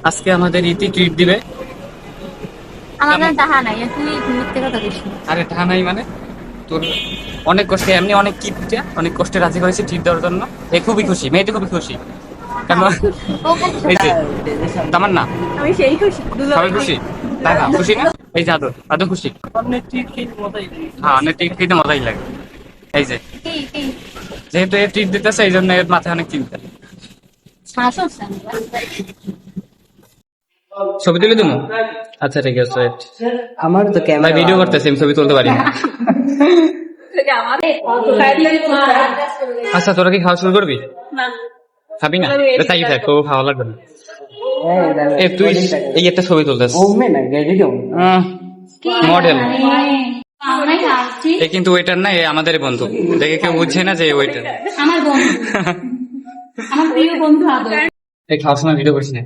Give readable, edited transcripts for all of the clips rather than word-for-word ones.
আজকে আমাদের ইতি ট্রিট দিবে। আমাদের টাকা নাই, তুই মিথ্যে কথা বলিস। আরে টাকা নাই মানে তোর অনেক কষ্টে, এমনি অনেক কিপটা, অনেক কষ্টে রাজি করেছি ট্রিট দেওয়ার জন্য। এ খুবই খুশি, মেয়েটি খুবই খুশি। কেন এই যে তামার না, আমি সেই খুশি। সবাই খুশি, তাই না? খুশি না? এই যে আদর, আদর খুশি। হ্যাঁ, অনেক ট্রিট খেতে মজাই লাগে। এই যে যেহেতু এ ট্রিট দিতেছে, এই জন্য এর মাথায় অনেক চিন্তা। ছবি তুলে দেবো? আচ্ছা ঠিক আছে। আমার তো ভাই ক্যামেরা ভিডিও করতেছি, আমি ছবি তুলতে পারি না। আচ্ছা তোরা কি খাওয়া শুরু করবি? খাবি না? তাই থাক, তো খাওয়া লাগবে না। এ তুই এই একটা ছবি তুলতেছ, মডেল। এ কিন্তু ওয়েটার না, এ আমাদের বন্ধু। দেখে কেউ বুঝছে না যে ওয়েটার। আমার বন্ধু, আমার প্রিয় বন্ধু আদর। এই খাওয়ার সময় ভিডিও করিস না।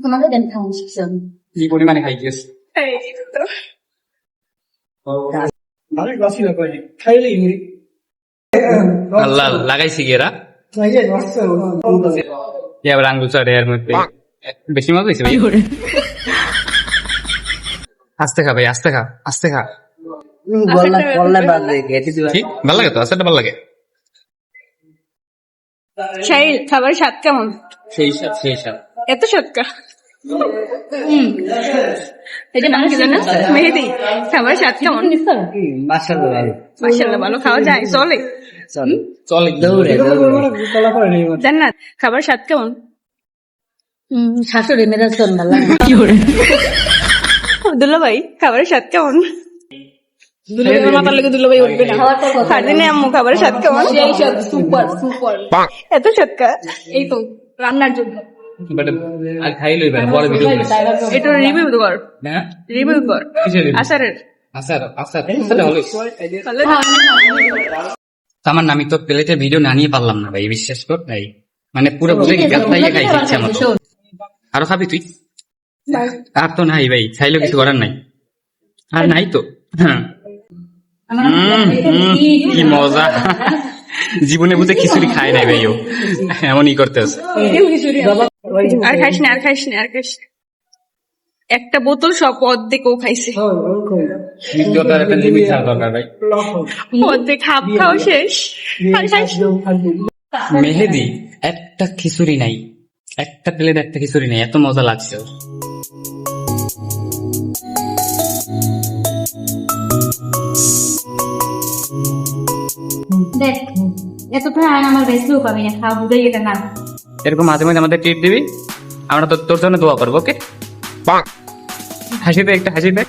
তোমাদের দেন খাওয়া শিখছেন। কি পরিমাণে খাই গেছ? আল্লাহ লাগাইছি গেরা আবার আঙ্গুল চড়ে এর মধ্যে। বেশি মজা হয়েছে ভাই। আস্তে খা ভাই, আস্তে খা, আস্তে খা। ঠিক ভালো লাগে তো, আস্তেটা ভালো লাগে। শাহিল, খাবার স্বাদ কেমন? সেই সাথ, সেই সাথ। এত সৎকা এটা নাম কি জানো? মেহেদি। খাবার স্বাদ কেমন? মাশাআল্লাহ, ভালো খাওয়া যায়, চলে। চল জান্নাত, খাবার স্বাদ কেমন? শাশুড়ি মেরা শোন ভালো দুলাভাই, খাবারের স্বাদ কেমন? দুলাভাই মাথার লেগে দুলাভাই উঠবে না। ফারদিনে আম্মু, খাবারের স্বাদ কেমন? সেই সব সুপার সুপার। এত সৎকা। এই তো রান্নার জন্য আর খাই লই ভাই, বড় ভিডিও করিস। এটা রিভিউ কর, না রিভিউ কর কিসের review? আচারের। আসার আসার সেটা হলো। তাহলে আমার আমি তো প্লেটে ভিডিও না নিয়ে পারলাম না ভাই, বিশ্বাস কর ভাই। মানে পুরো প্লেট গাত্তাইয়ে খাইছি ইচ্ছা মতো। আরো খাবি তুই? আর তো নাই ভাই, খাইলেও কিছু করার নাই। আর নাই তো। কি মজা! জীবনে বুঝে খিচুড়ি খায় নাই ভাই ও, এমনই করতে আছে। আর খাইস না, আর খাইস না, আর খাইস না। একটা বোতল সব অর্ধেক ও খাইছে। বিদ্যুতার একটা লিমিট থাকা দরকার ভাই। অর্ধেক হাফ খাওয়া শেষ, আর খাইস না। মেহেদি একটা খিচুড়ি নাই, একটা প্লেট একটা খিচুড়ি নাই, এত মজা লাগছে। দেখ এতটা আর আমার বেশিও পাবি না, খাওয়া বুঝাই এটা না। এরকম মাঝে মাঝে আমাদের ট্রিট দিবি, আমরা তো তোর জন্য দোয়া করবো। ওকে, হাসি দে, একটা হাসি দে।